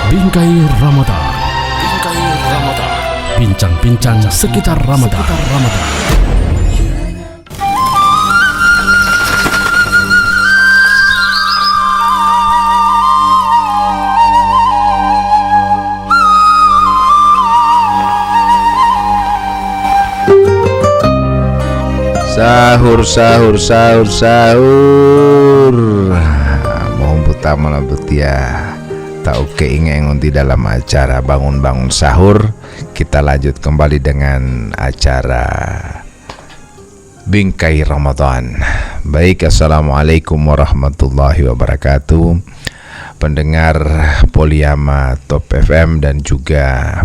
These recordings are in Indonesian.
Bingkai Ramadan. Bingkai Ramadan. Bincang-bincang sekitar Ramadan. Sahur. Mau buta malam ya. Tak keingin di dalam acara bangun sahur. Kita lanjut kembali dengan acara Bingkai Ramadan. Baik, assalamualaikum warahmatullahi wabarakatuh. Pendengar Poliama Top FM dan juga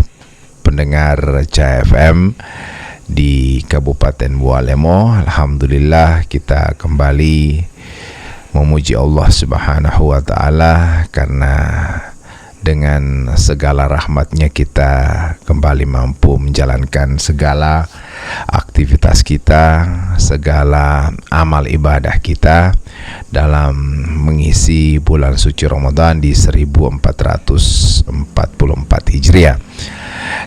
pendengar CFM di Kabupaten Bualemo. Alhamdulillah kita kembali memuji Allah Subhanahu wa Ta'ala karena dengan segala rahmatnya kita kembali mampu menjalankan segala aktivitas kita, segala amal ibadah kita dalam mengisi bulan suci Ramadan di 1444 Hijriah.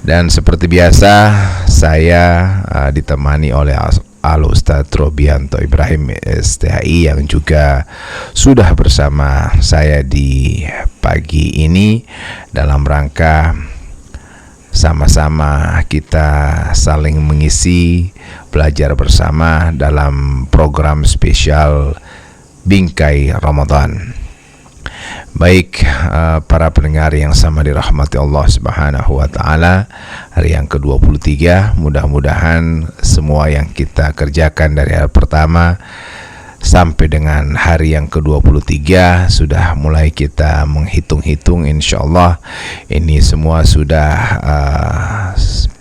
Dan seperti biasa saya ditemani oleh Al-Ustadz Robianto Ibrahim STHI yang juga sudah bersama saya di pagi ini dalam rangka sama-sama kita saling mengisi belajar bersama dalam program spesial Bingkai Ramadan. Baik, para pendengar yang sama dirahmati Allah Subhanahu wa Ta'ala, hari yang ke-23, mudah-mudahan semua yang kita kerjakan dari hari pertama sampai dengan hari yang ke-23 sudah mulai kita menghitung-hitung, insyaallah ini semua sudah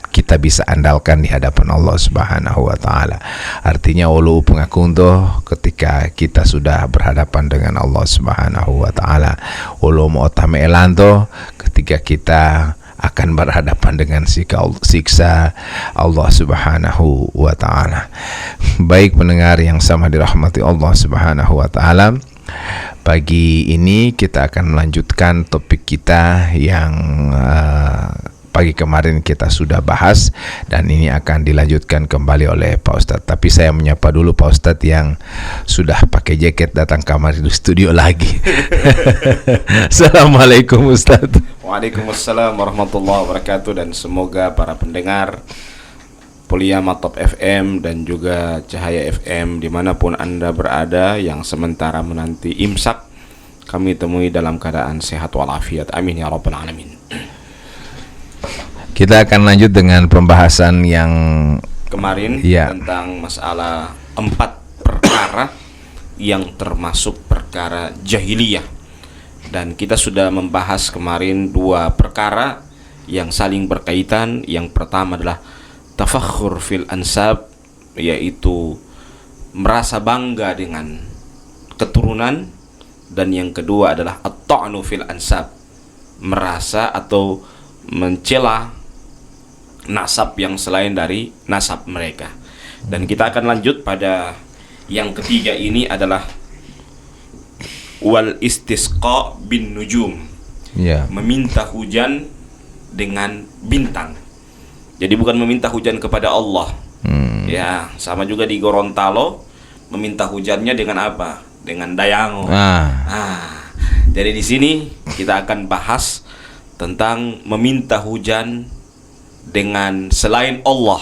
kita bisa andalkan di hadapan Allah Subhanahu wa Ta'ala. Artinya walau pengakuan tuh ketika kita sudah berhadapan dengan Allah Subhanahu wa Ta'ala, walau mau tame elanto ketika kita akan berhadapan dengan siksa Allah Subhanahu wa Ta'ala. Baik pendengar yang sama dirahmati Allah Subhanahu wa Ta'ala, pagi ini kita akan melanjutkan topik kita yang pagi kemarin kita sudah bahas dan ini akan dilanjutkan kembali oleh Pak Ustadz. Tapi saya menyapa dulu Pak Ustadz yang sudah pakai jaket datang kamar di studio lagi. Assalamualaikum Ustadz. Waalaikumsalam warahmatullahi wabarakatuh, dan semoga para pendengar Poliama Top FM dan juga Cahaya FM dimanapun Anda berada yang sementara menanti imsak, kami temui dalam keadaan sehat walafiat. Amin ya rabbal alamin. Kita akan lanjut dengan pembahasan yang kemarin tentang masalah 4 perkara yang termasuk perkara jahiliyah, dan kita sudah membahas kemarin 2 perkara yang saling berkaitan. Yang pertama adalah tafakhur fil ansab, yaitu merasa bangga dengan keturunan, dan yang kedua adalah at-ta'nu fil ansab, merasa atau mencela nasab yang selain dari nasab mereka. Dan kita akan lanjut pada yang ketiga, ini adalah wal istisqa bin nujum, meminta hujan dengan bintang. Jadi bukan meminta hujan kepada Allah. Ya, sama juga di Gorontalo meminta hujannya dengan apa? Dengan dayango. Jadi di sini kita akan bahas tentang meminta hujan dengan selain Allah.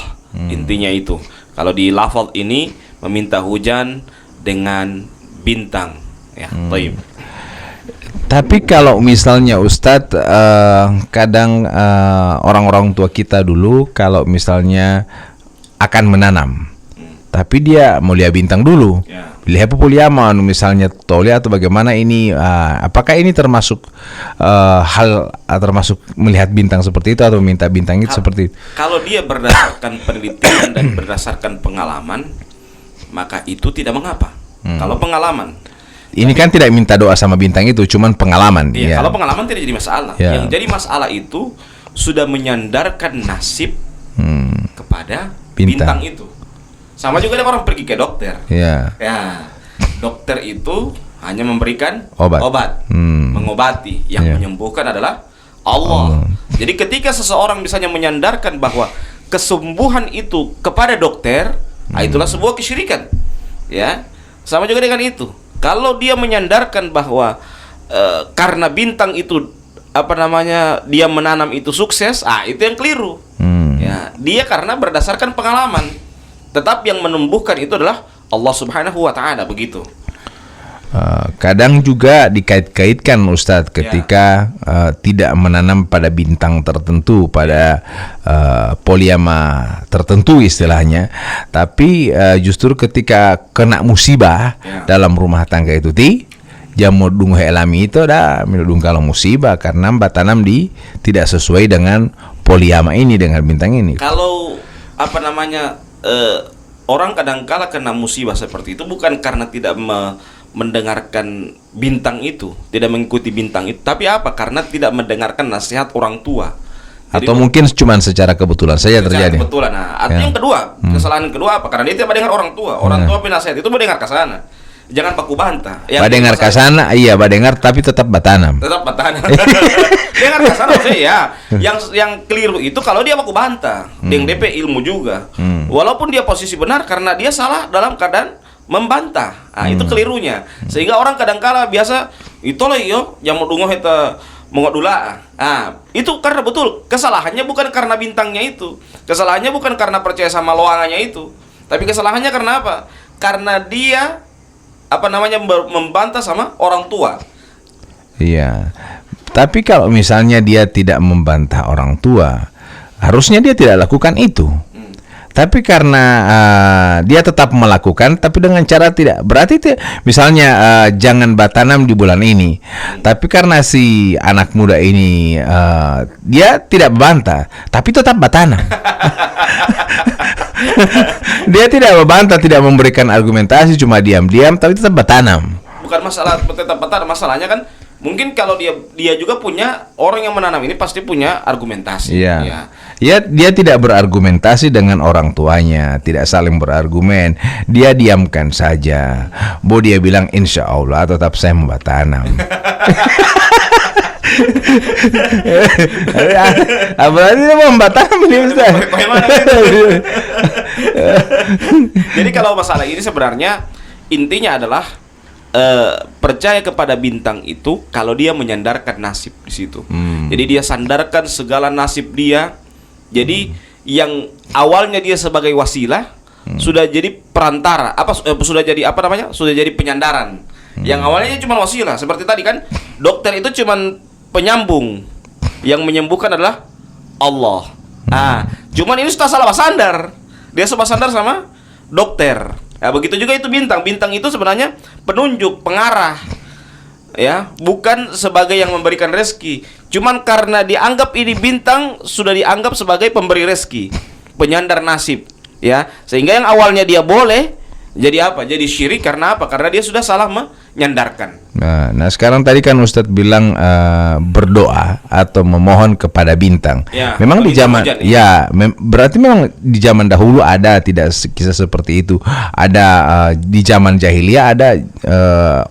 Intinya itu. Kalau di lafaz ini meminta hujan dengan bintang. Ya, taib. Tapi kalau misalnya Ustadz, kadang orang-orang tua kita dulu kalau misalnya akan menanam, tapi dia mau lihat bintang dulu. Lihat poliama misalnya toli atau bagaimana ini, apakah ini termasuk termasuk melihat bintang seperti itu atau minta bintang itu seperti itu? Kalau dia berdasarkan penelitian dan berdasarkan pengalaman, maka itu tidak mengapa. Kalau pengalaman, ini kan tidak minta doa sama bintang itu, cuman pengalaman. Iya, kalau pengalaman tidak jadi masalah. Yang jadi masalah itu sudah menyandarkan nasib kepada bintang itu. Sama juga dengan orang pergi ke dokter. Ya, dokter itu hanya memberikan obat, mengobati. Yang menyembuhkan adalah Allah. Jadi ketika seseorang misalnya menyandarkan bahwa kesembuhan itu kepada dokter, itulah sebuah kesyirikan. Ya, sama juga dengan itu. Kalau dia menyandarkan bahwa karena bintang itu dia menanam itu sukses, itu yang keliru. Ya, dia karena berdasarkan pengalaman. Tetap yang menumbuhkan itu adalah Allah Subhanahu wa taala, begitu. Kadang juga dikait-kaitkan Ustadz ketika tidak menanam pada bintang tertentu, pada poliama tertentu istilahnya, tapi justru ketika kena musibah dalam rumah tangga itu jamu dungu elami itu ada menudung kalau musibah karena tanam tidak sesuai dengan poliama ini, dengan bintang ini. Kalau orang kadangkala kena musibah seperti itu bukan karena tidak mendengarkan bintang itu, tidak mengikuti bintang itu, tapi karena tidak mendengarkan nasihat orang tua. Atau mungkin cuma secara kebetulan saja terjadi. Kebetulan. Artinya yang kedua, kesalahan kedua karena dia tidak mendengar orang tua. Orang tua penasihat itu mendengar ke sana. Jangan baku bantah. Badengar ke sana, iya badengar tapi tetap batanam. Tetap batanam. Dengar ke sana maksudnya ya. Yang keliru itu kalau dia baku bantah, yang DP ilmu juga. Walaupun dia posisi benar karena dia salah dalam keadaan membantah. Itu kelirunya. Sehingga orang kadangkala biasa itulah yang mau dungo eta mengodula. Itu karena betul kesalahannya bukan karena bintangnya itu. Kesalahannya bukan karena percaya sama loangannya itu. Tapi kesalahannya karena apa? Karena dia membantah sama orang tua. Iya. Tapi kalau misalnya dia tidak membantah orang tua, harusnya dia tidak lakukan itu. Tapi karena dia tetap melakukan, tapi dengan cara tidak, berarti misalnya jangan batanam di bulan ini. Tapi karena si anak muda ini dia tidak membantah, tapi tetap batanam. Dia tidak membantah, tidak memberikan argumentasi, cuma diam-diam, tapi tetap batanam. Bukan masalah tetap batanam, masalahnya kan mungkin kalau dia juga punya orang yang menanam ini pasti punya argumentasi. Iya. Ya, dia tidak berargumentasi dengan orang tuanya, tidak saling berargumen. Dia diamkan saja. Dia bilang insya Allah tetap saya membatanam. Berarti dia mau membatanam ini Ustaz. Jadi kalau masalah ini sebenarnya intinya adalah percaya kepada bintang itu kalau dia menyandarkan nasib di situ. Jadi dia sandarkan segala nasib dia. Jadi yang awalnya dia sebagai wasilah sudah jadi perantara, sudah jadi penyandaran. Yang awalnya cuma wasilah, seperti tadi kan dokter itu cuma penyambung. Yang menyembuhkan adalah Allah. Cuman ini sudah salah sandar. Dia salah sandar sama dokter. Begitu juga itu bintang. Bintang itu sebenarnya penunjuk, pengarah. Ya, bukan sebagai yang memberikan rezeki. Cuman karena dianggap ini bintang sudah dianggap sebagai pemberi rezeki, penyandar nasib, ya. Sehingga yang awalnya dia boleh jadi Jadi syirik karena apa? Karena dia sudah salah menyandarkan. Nah, sekarang tadi kan Ustadz bilang berdoa atau memohon kepada bintang. Ya, memang di zaman berarti memang di zaman dahulu ada tidak kisah seperti itu. Ada di zaman jahiliyah ada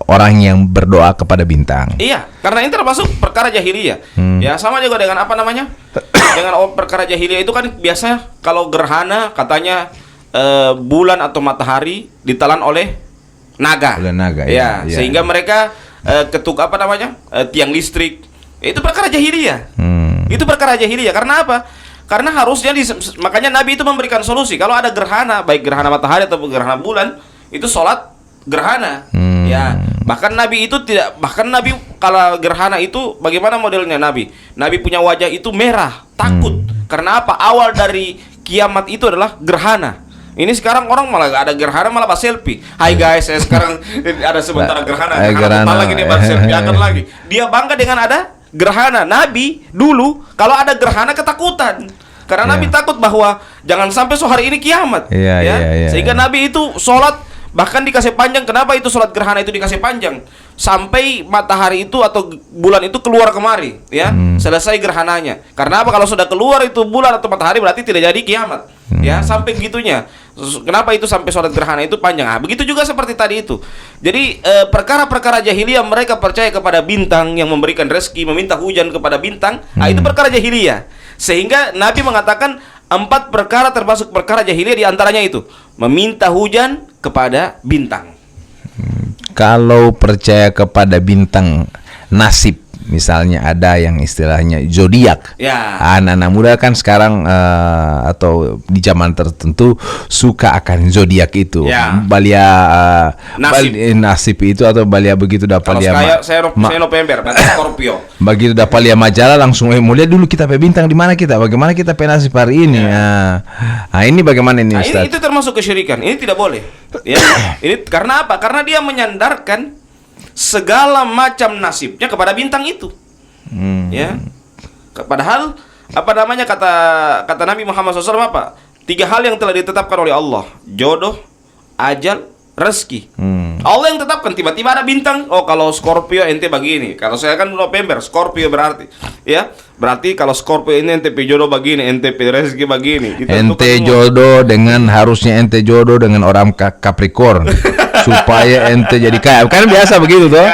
orang yang berdoa kepada bintang. Iya, karena ini termasuk perkara jahiliyah. Ya, sama juga dengan dengan perkara jahiliyah itu kan biasanya kalau gerhana katanya bulan atau matahari ditelan oleh naga. Ya. Sehingga mereka tiang listrik. Itu perkara jahiliyah. Itu perkara jahiliyah. Karena apa? Karena harusnya makanya Nabi itu memberikan solusi. Kalau ada gerhana, baik gerhana matahari atau gerhana bulan, itu sholat gerhana. Ya. Bahkan Nabi kalau gerhana itu bagaimana modelnya Nabi? Nabi punya wajah itu merah, takut. Karena apa? Awal dari kiamat itu adalah gerhana. Ini sekarang orang malah gak ada gerhana malah selfie. Hai guys, saya sekarang ada sebentar gerhana lagi nih selfie akan lagi. Dia bangga dengan ada gerhana. Nabi dulu kalau ada gerhana ketakutan. Karena Nabi takut bahwa jangan sampai hari ini kiamat. Sehingga Nabi itu sholat bahkan dikasih panjang. Kenapa itu sholat gerhana itu dikasih panjang? Sampai matahari itu atau bulan itu keluar kemari, ya. Selesai gerhananya. Karena apa? Kalau sudah keluar itu bulan atau matahari berarti tidak jadi kiamat. Ya, sampai gitunya. Kenapa itu sampai sholat gerhana itu panjang? Begitu juga seperti tadi itu. Jadi perkara-perkara jahiliyah, mereka percaya kepada bintang yang memberikan rezeki, meminta hujan kepada bintang. Itu perkara jahiliyah. Sehingga Nabi mengatakan 4 perkara termasuk perkara jahiliyah, di antaranya itu meminta hujan kepada bintang. Kalau percaya kepada bintang nasib, misalnya ada yang istilahnya zodiak. Ya. Anak-anak muda kan sekarang atau di zaman tertentu suka akan zodiak itu. Ya. Balia Nasib. nasib itu, atau balia begitu dapat Kalau saya November, berarti Scorpio. Begitu dapat lihat majalah langsung mulai dulu kita pe bintang di mana kita, bagaimana kita pe nasib hari ini. Nah, ini bagaimana ini Ustaz? Itu termasuk kesyirikan. Ini tidak boleh. Ya. Ini karena apa? Karena dia menyandarkan segala macam nasibnya kepada bintang itu. Ya. Padahal kata Nabi Muhammad SAW apa? 3 hal yang telah ditetapkan oleh Allah: jodoh, ajal, rezeki. Allah yang tetapkan. Tiba-tiba ada bintang. Oh, kalau Scorpio ente begini. Kalau saya kan November, Scorpio berarti. Ya, berarti kalau Scorpio ini ente jodoh begini, ente rezeki begini. Ente jodoh dengan, harusnya ente jodoh dengan orang Capricorn supaya ente jadi kaya. Kan biasa begitu toh.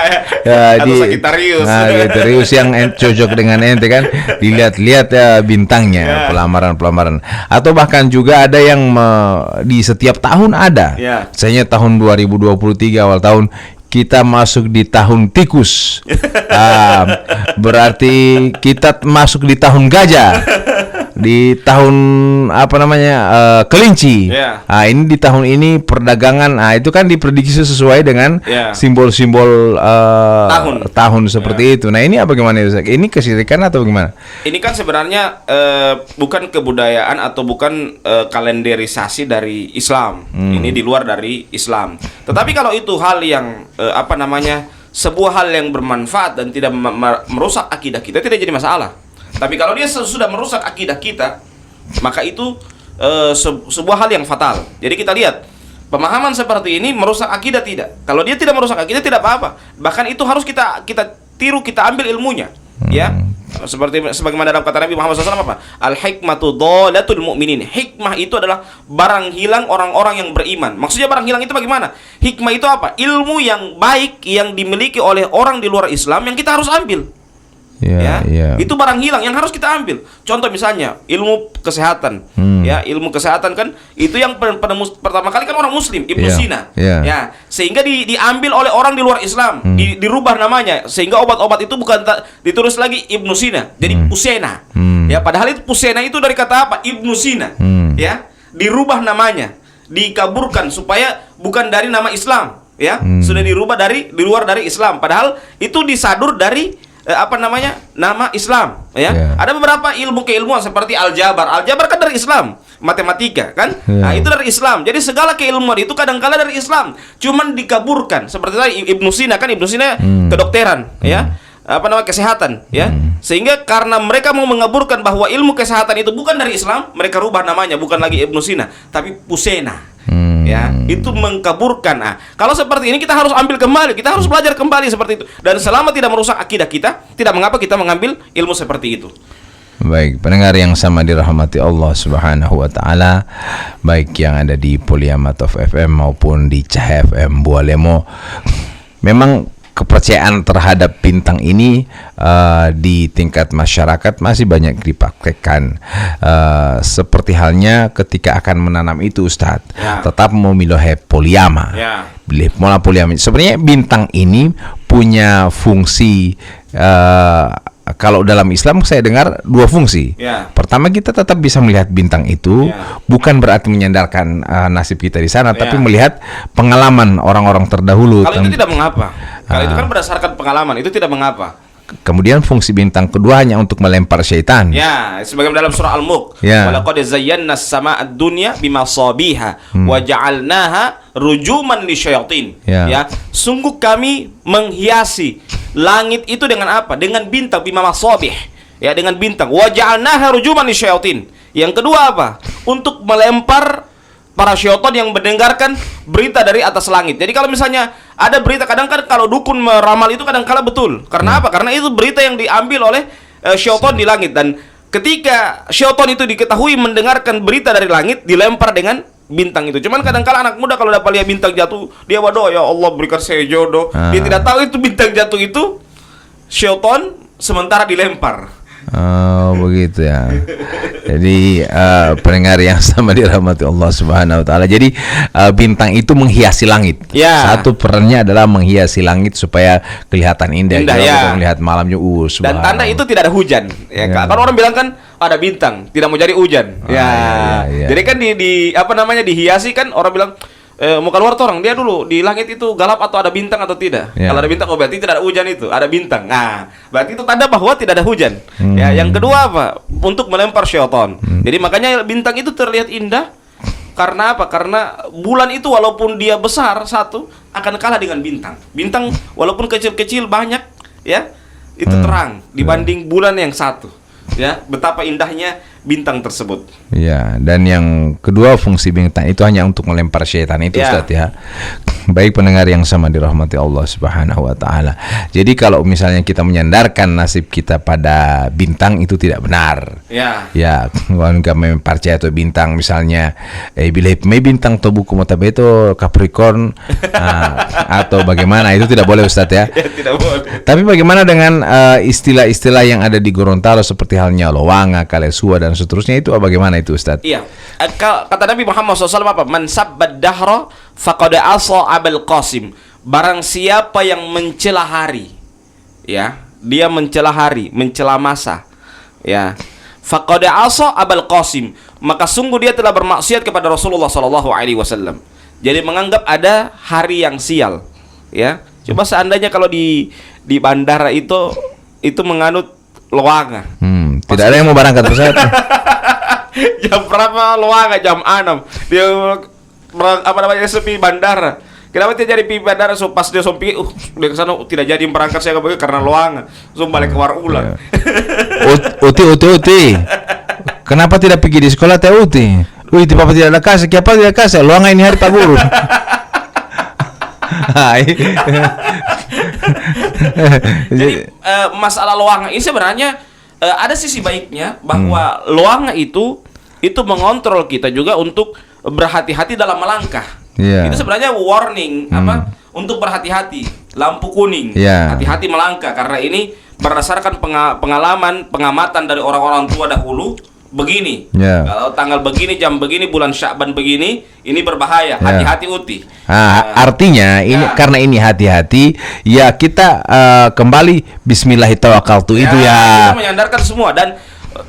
Ya, atau Sagittarius. Sagittarius yang cocok dengan ente kan. Dilihat-lihat ya bintangnya, pelamaran-pelamaran. Atau bahkan juga ada yang di setiap tahun ada. Misalnya tahun 2023 awal tahun kita masuk di tahun tikus. Berarti kita masuk di tahun gajah. Di tahun kelinci. Ini di tahun ini perdagangan. Itu kan diprediksi sesuai dengan simbol-simbol tahun seperti itu. Nah, ini apa gimana Ustaz? Ini kesyirikan atau bagaimana? Ini kan sebenarnya bukan kebudayaan atau bukan kalenderisasi dari Islam. Ini di luar dari Islam. Tetapi kalau itu hal yang sebuah hal yang bermanfaat dan tidak merusak akidah kita, tidak jadi masalah. Tapi kalau dia sudah merusak akidah kita, maka itu sebuah hal yang fatal. Jadi kita lihat, pemahaman seperti ini merusak akidah tidak? Kalau dia tidak merusak akidah tidak apa-apa. Bahkan itu harus kita tiru, kita ambil ilmunya. Ya, sebagaimana dalam kata Nabi Muhammad SAW apa? Al-hikmatu dhalatul mu'minin. Hikmah itu adalah barang hilang orang-orang yang beriman. Maksudnya barang hilang itu bagaimana? Hikmah itu apa? Ilmu yang baik yang dimiliki oleh orang di luar Islam yang kita harus ambil. Itu barang hilang yang harus kita ambil. Contoh misalnya ilmu kesehatan. Ya, ilmu kesehatan kan itu yang pertama kali kan orang Muslim, Ibnu Sina. Ya, sehingga diambil oleh orang di luar Islam, dirubah namanya sehingga obat-obat itu bukan ditulis lagi Ibnu Sina, jadi Pusena. Ya, padahal itu Pusena itu dari kata apa? Ibnu Sina. Ya, dirubah namanya, dikaburkan supaya bukan dari nama Islam. Ya, sudah dirubah di luar dari Islam. Padahal itu disadur dari nama Islam. Ya, ada beberapa ilmu keilmuan seperti aljabar kan dari Islam, matematika kan. Nah, itu dari Islam. Jadi segala keilmuan itu kadang-kala dari Islam, cuman dikaburkan. Seperti tadi Ibnu Sina kan, Ibnu Sina kedokteran, ya, kesehatan, ya. Sehingga karena mereka mau mengaburkan bahwa ilmu kesehatan itu bukan dari Islam, mereka rubah namanya, bukan lagi Ibnu Sina tapi Pusena. Ya, itu mengkaburkan. Kalau seperti ini kita harus ambil kembali, kita harus belajar kembali seperti itu. Dan selama tidak merusak akidah kita, tidak mengapa kita mengambil ilmu seperti itu. Baik, pendengar yang sama dirahmati Allah Subhanahu wa taala, baik yang ada di Poliamatov FM maupun di Cahaya FM Bualemo. Memang kepercayaan terhadap bintang ini di tingkat masyarakat masih banyak dipraktekkan. Seperti halnya ketika akan menanam itu Ustaz, tetap memilih poliama. Poliama. Sebenarnya bintang ini punya fungsi, kalau dalam Islam saya dengar 2 fungsi. Pertama, kita tetap bisa melihat bintang itu, bukan berarti menyandarkan nasib kita di sana, tapi melihat pengalaman orang-orang terdahulu. Kalau itu tidak mengapa. Kalau itu kan berdasarkan pengalaman, itu tidak mengapa. Kemudian fungsi bintang kedua hanya untuk melempar syaitan. Ya, sebagaimana dalam surah Al-Mulk. Walaqad zayyana as-samaa'a ad-dunya bimasabiha wa ja'alnaha rujuman lisyayatin. Ya, sungguh kami menghiasi langit itu dengan apa? Dengan bintang, bimasabih. Ya, dengan bintang. Wa ja'alnaha rujuman lisyayatin. Yang kedua apa? Untuk melempar para syaitan yang mendengarkan berita dari atas langit. Jadi kalau misalnya ada berita, kadang-kadang kalau dukun meramal itu kadang-kala betul. Karena apa? Karena itu berita yang diambil oleh syaitan di langit. Dan ketika syaitan itu diketahui mendengarkan berita dari langit, dilempar dengan bintang itu. Cuman kadang-kala anak muda kalau dapat lihat bintang jatuh, dia berdoa, ya Allah berikan saya jodoh. Dia tidak tahu itu bintang jatuh itu syaitan sementara dilempar. Oh begitu ya. Jadi pendengar yang sama dirahmati Allah Subhanahu Wa Taala. Jadi bintang itu menghiasi langit. Ya. Satu perannya adalah menghiasi langit supaya kelihatan indah. Ya. Melihat malamnya. Dan tanda itu tidak ada hujan. Ya. Kalau orang bilang kan ada bintang, tidak mau jadi hujan. Ya. Jadi kan di apa namanya dihiasi kan orang bilang. Mau keluar tuh orang, dia dulu di langit itu galap atau ada bintang atau tidak. Kalau ada bintang, oh berarti tidak ada hujan itu, ada bintang. Nah, berarti itu tanda bahwa tidak ada hujan. Ya, yang kedua apa? Untuk melempar syaitan. Jadi makanya bintang itu terlihat indah. Karena apa? Karena bulan itu walaupun dia besar satu akan kalah dengan bintang. Bintang walaupun kecil-kecil banyak, ya itu terang dibanding bulan yang satu. Ya, betapa indahnya bintang tersebut. Ya, dan yang kedua fungsi bintang itu hanya untuk melempar syaitan itu, Ustaz ya. Baik pendengar yang sama dirahmati Allah Subhanahu Wa Taala. Jadi kalau misalnya kita menyandarkan nasib kita pada bintang itu tidak benar. Ya, nggak mempercaya itu bintang misalnya bila bintang to buku matabeto Capricorn atau bagaimana, itu tidak boleh Ustaz ya. Tidak boleh. Tapi bagaimana dengan istilah-istilah yang ada di Gorontalo seperti halnya Lowanga, Kalesua dan seterusnya, itu bagaimana itu Ustaz? Iya. Kata Nabi Muhammad SAW apa? Man sabbad dahra faqad asa Abul Qasim. Barang siapa yang mencela hari, ya, dia mencela hari, mencela masa, ya, faqad asa Abul Qasim, maka sungguh dia telah bermaksiat kepada Rasulullah SAW. Jadi menganggap ada hari yang sial, ya. Coba seandainya kalau di bandara itu menganut Lowanga. Tidak ada yang mau berangkat pesawat. Jam berapa Lowanga? Jam 6. Dia apa namanya sepi bandara. Kenapa dia jadi pi bandara? So pas dia sompi, dia ke sana tidak jadi berangkat saya karena Lowanga. So balik keluar ulang. Uti. Kenapa tidak pergi di sekolah teh Uti? Uti papa tidak ada kasih, siapa tidak kasih? Lowanga ini hari Pak Guru. Jadi masalah Lowanga ini sebenarnya ada sisi baiknya, bahwa Lowanga itu mengontrol kita juga untuk berhati-hati dalam melangkah. Itu sebenarnya warning untuk berhati-hati, lampu kuning, hati-hati melangkah, karena ini berdasarkan pengalaman pengamatan dari orang-orang tua dahulu. Begini, kalau tanggal begini, jam begini, bulan Sya'ban begini, ini berbahaya. Hati-hati Uti. Artinya ini karena ini hati-hati, ya kita kembali Bismillahirrahmanirrahim itu ya. Kita menyandarkan semua, dan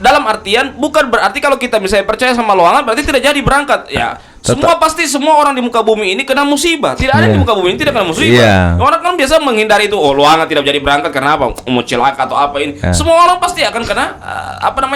dalam artian bukan berarti kalau kita misalnya percaya sama Lowanga berarti tidak jadi berangkat. Ya, semua orang di muka bumi ini kena musibah. Tidak ada di muka bumi ini tidak kena musibah. Orang kan biasa menghindari itu. Oh, Lowanga tidak jadi berangkat karena apa? Mau celaka atau apa ini? Semua orang pasti akan kena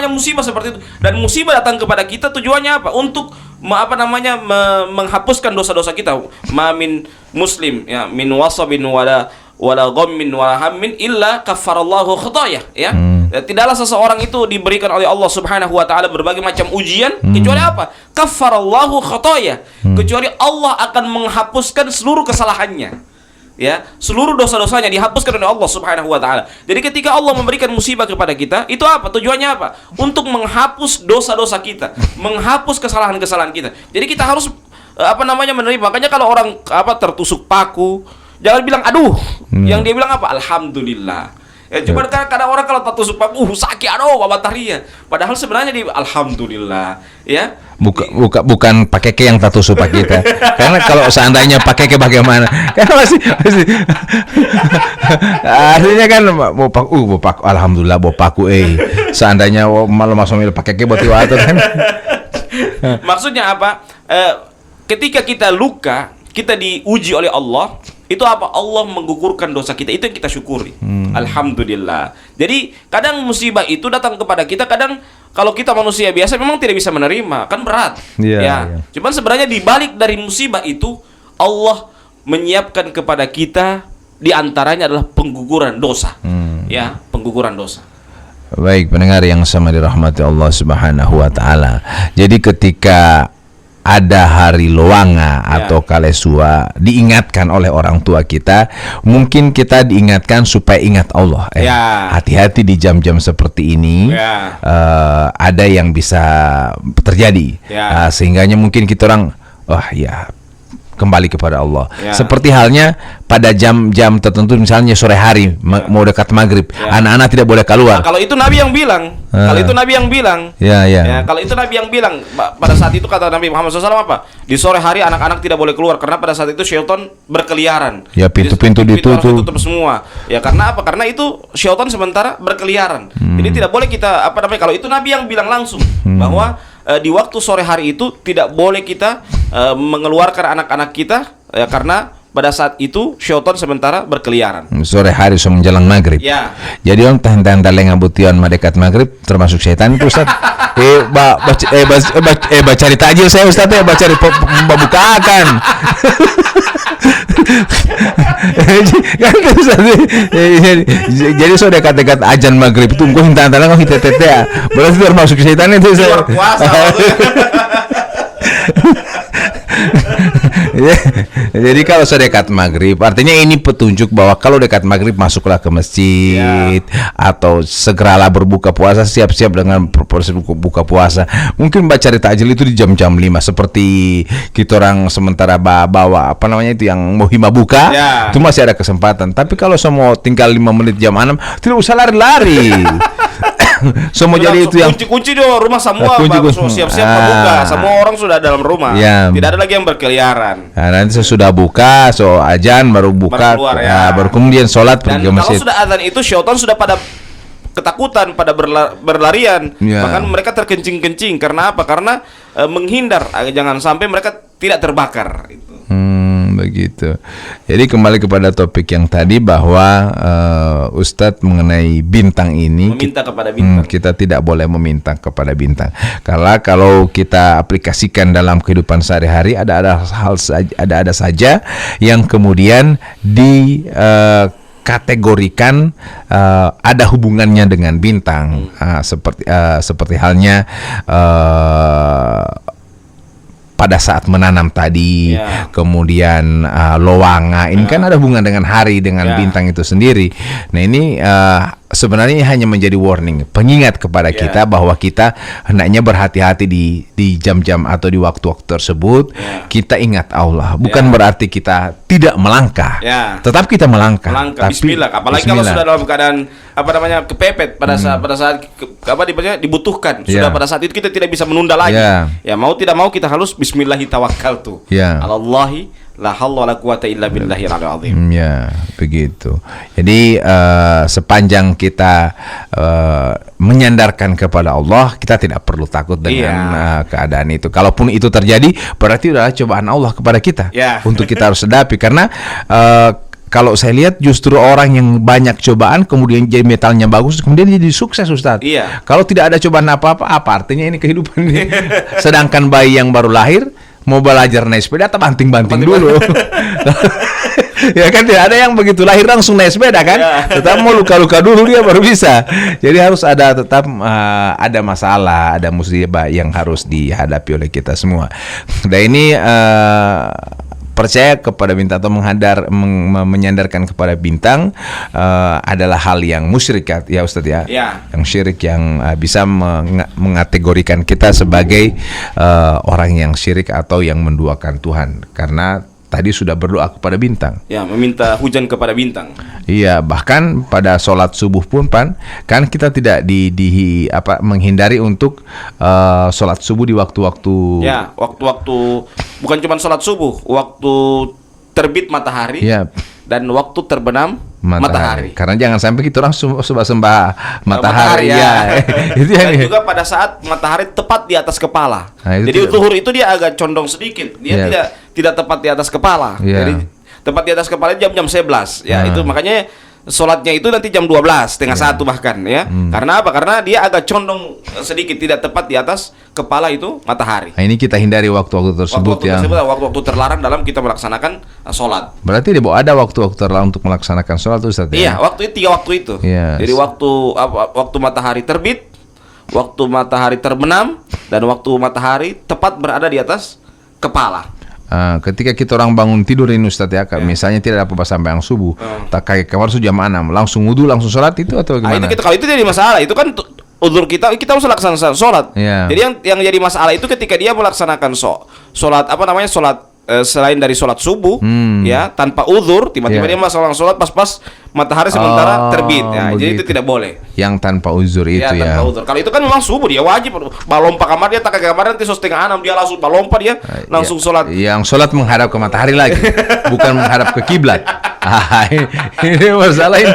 musibah seperti itu. Dan musibah datang kepada kita tujuannya apa? Untuk menghapuskan dosa-dosa kita. Ma min muslim ya min wasabin wala ghammin wala hammin illa kaffarallahu khatayah, ya. Tidaklah seseorang itu diberikan oleh Allah Subhanahu wa taala berbagai macam ujian kecuali apa? Kaffarallahu khatayah. Kecuali Allah akan menghapuskan seluruh kesalahannya. Ya, seluruh dosa-dosanya dihapuskan oleh Allah Subhanahu wa taala. Jadi ketika Allah memberikan musibah kepada kita, itu apa? Tujuannya apa? Untuk menghapus dosa-dosa kita, menghapus kesalahan-kesalahan kita. Jadi kita harus menerima. Makanya kalau orang tertusuk paku, jangan bilang aduh. Yang dia bilang apa? Alhamdulillah. Ya, cuma kadang orang kalau tertusuk paku sakit aduh babataria. Padahal sebenarnya di alhamdulillah, ya. Bukan pakai ke yang tertusuk pak kita. Karena kalau seandainya pakai ke bagaimana? Kan masih artinya kan mau paku alhamdulillah mau paku seandainya malu masuk pakai ke buat waktu kan. Maksudnya apa? Ketika kita luka, kita diuji oleh Allah, itu apa? Allah menggugurkan dosa kita, itu yang kita syukuri. Alhamdulillah. Jadi kadang musibah itu datang kepada kita, kadang kalau kita manusia biasa memang tidak bisa menerima, kan berat. Cuman sebenarnya di balik dari musibah itu Allah menyiapkan kepada kita, di antaranya adalah pengguguran dosa. Ya, pengguguran dosa. Baik pendengar yang sama dirahmati Allah Subhanahu wa taala. Jadi ketika ada hari Lowanga atau Kalesua, diingatkan oleh orang tua kita, mungkin kita diingatkan supaya ingat Allah. Hati-hati di jam-jam seperti ini, ada yang bisa terjadi. Sehingganya mungkin kita orang ya kembali kepada Allah. Ya. Seperti halnya pada jam-jam tertentu, misalnya sore hari mau dekat maghrib, anak-anak tidak boleh keluar. Nah, kalau itu Nabi yang bilang, kalau itu Nabi yang bilang, kalau itu Nabi yang bilang, pada saat itu kata Nabi Muhammad SAW apa? Di sore hari anak-anak tidak boleh keluar karena pada saat itu syaitan berkeliaran. Ya, pintu-pintu ditutup. Ditutup semua. Ya karena apa? Karena itu syaitan sementara berkeliaran. Jadi tidak boleh kita kalau itu Nabi yang bilang langsung bahwa di waktu sore hari itu tidak boleh kita mengeluarkan anak-anak kita karena pada saat itu syaitan sementara berkeliaran. Sore hari menjelang maghrib. Ya. Jadi om tahan-tahan lenga butian dekat maghrib termasuk syaitan itu Ustaz. Baca tajil saya Ustaz ya, baca bukakan. Jadi so dekat-dekat ajan maghrib itu gue hinta-hinta kau hita-tete ya. Berarti termasuk syaitan itu saya. Puasa. Jadi kalau sedekat maghrib, artinya ini petunjuk bahwa kalau dekat maghrib masuklah ke masjid atau segeralah berbuka puasa, siap-siap dengan proses buka puasa. Mungkin baca takjil itu di jam-jam 5 seperti kita orang sementara bawa itu yang mau hima buka, itu masih ada kesempatan. Tapi kalau semua tinggal 5 menit jam 6, tidak usah lari-lari. Semua jadi itu yang kunci-kunci di rumah semua, siap-siap buka. Semua orang sudah dalam rumah. Tidak ada lagi yang berkeliaran. Nah, nanti sesudah buka, ajan baru buka, baru kemudian sholat pergi ke masjid. Kalau sudah azan itu syaitan sudah pada ketakutan, pada berlarian. Bahkan mereka terkencing-kencing. Karena apa? Karena menghindar jangan sampai mereka tidak terbakar. Begitu. Jadi kembali kepada topik yang tadi bahwa Ustadz mengenai bintang ini, meminta kepada bintang. Kita tidak boleh meminta kepada bintang. Karena kalau kita aplikasikan dalam kehidupan sehari-hari ada saja yang kemudian di kategorikan ada hubungannya dengan bintang, seperti halnya pada saat menanam tadi, kemudian lowanga, ini kan ada hubungan dengan hari, dengan bintang itu sendiri. Nah ini sebenarnya hanya menjadi warning, pengingat kepada kita bahwa kita hendaknya berhati-hati di jam-jam atau di waktu-waktu tersebut. Kita ingat Allah, bukan berarti kita tidak melangkah, tetap kita melangkah. Tapi Bismillah. Apalagi kalau sudah dalam keadaan kepepet pada saat dibutuhkan, sudah pada saat itu kita tidak bisa menunda lagi. Ya mau tidak mau kita harus Bismillahi tawakkaltu. Alallahi la haula wala quwata illa billahil azim. Ya, begitu. Jadi sepanjang kita menyandarkan kepada Allah, kita tidak perlu takut dengan keadaan itu. Kalaupun itu terjadi, berarti adalah cobaan Allah kepada kita untuk kita harus hadapi. Karena kalau saya lihat justru orang yang banyak cobaan kemudian jadi metalnya bagus, kemudian jadi sukses Ustadz. Kalau tidak ada cobaan apa artinya ini kehidupan ini. Sedangkan bayi yang baru lahir mau belajar naik sepeda atau banting-banting dulu. Ya kan tidak ada yang begitu lahir langsung naik sepeda kan. Tetap mau luka-luka dulu dia baru bisa. Jadi harus ada ada masalah, ada musibah yang harus dihadapi oleh kita semua. Dan ini percaya kepada bintang atau menyandarkan kepada bintang adalah hal yang musyrik ya Ustadz ya. Yang syirik, yang bisa mengategorikan kita sebagai orang yang syirik atau yang menduakan Tuhan, karena tadi sudah berdoa kepada bintang. Meminta hujan kepada bintang. Iya, bahkan pada sholat subuh pun kan kita tidak menghindari untuk sholat subuh di waktu-waktu. Waktu-waktu bukan cuma sholat subuh, waktu terbit matahari dan waktu terbenam matahari. Karena jangan sampai kita orang sembah matahari itu dan juga pada saat matahari tepat di atas kepala. Jadi zuhur itu dia agak condong sedikit, dia tidak tepat di atas kepala. Jadi tepat di atas kepala jam 11. Itu makanya sholatnya itu nanti jam 12, setengah 1 bahkan Karena apa? Karena dia agak condong sedikit, tidak tepat di atas kepala itu matahari. Nah, ini kita hindari waktu-waktu tersebut waktu-waktu terlarang dalam kita melaksanakan sholat. Berarti ada waktu-waktu terlarang untuk melaksanakan sholat itu Ustaz? Tiga waktu itu. Jadi waktu matahari terbit, waktu matahari terbenam, dan waktu matahari tepat berada di atas kepala. Ketika kita orang bangun tidur ini Ustadz misalnya tidak ada apa-apa sampai yang subuh, tak kayak kamar jam 6 langsung wudu langsung sholat itu atau gimana? Kalau itu jadi masalah, itu kan uzur kita harus laksanakan sholat. Jadi yang jadi masalah itu ketika dia melaksanakan sholat selain dari sholat subuh, ya tanpa uzur, tiba-tiba dia melaksanakan sholat pas matahari sementara terbit, ya. Jadi itu tidak boleh. Yang tanpa uzur itu ya. Tanpa uzur. Kalau itu kan memang subuh dia wajib balompa kamar dia, tak ke kamar nanti 5:30 dia langsung balompa dia langsung sholat. Yang sholat menghadap ke matahari lagi, bukan menghadap ke kiblat. Ini masalah ini.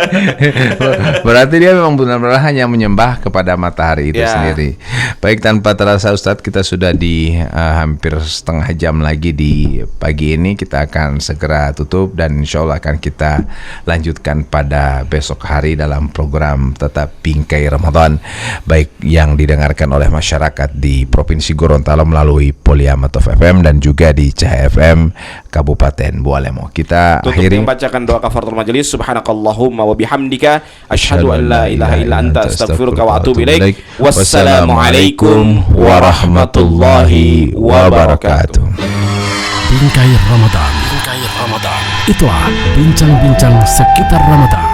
Berarti dia memang benar-benar hanya menyembah kepada matahari itu sendiri. Baik, tanpa terasa Ustadz, kita sudah di hampir setengah jam lagi di pagi ini. Kita akan segera tutup dan insya Allah akan kita lanjutkan pada besok hari dalam program Tetap Bingkai Ramadan, baik yang didengarkan oleh masyarakat di Provinsi Gorontalo melalui Poliamatov FM dan juga di Cahaya FM Kabupaten Bualemo. Kita akhiri membacakan doa kafaratul majelis. Subhanakallahumma wa bihamdika asyhadu an la ilaha illa anta astaghfiruka wa atubu ilaik. Wassalamualaikum warahmatullahi wabarakatuh. Bingkai Ramadan. Itulah bincang-bincang sekitar Ramadan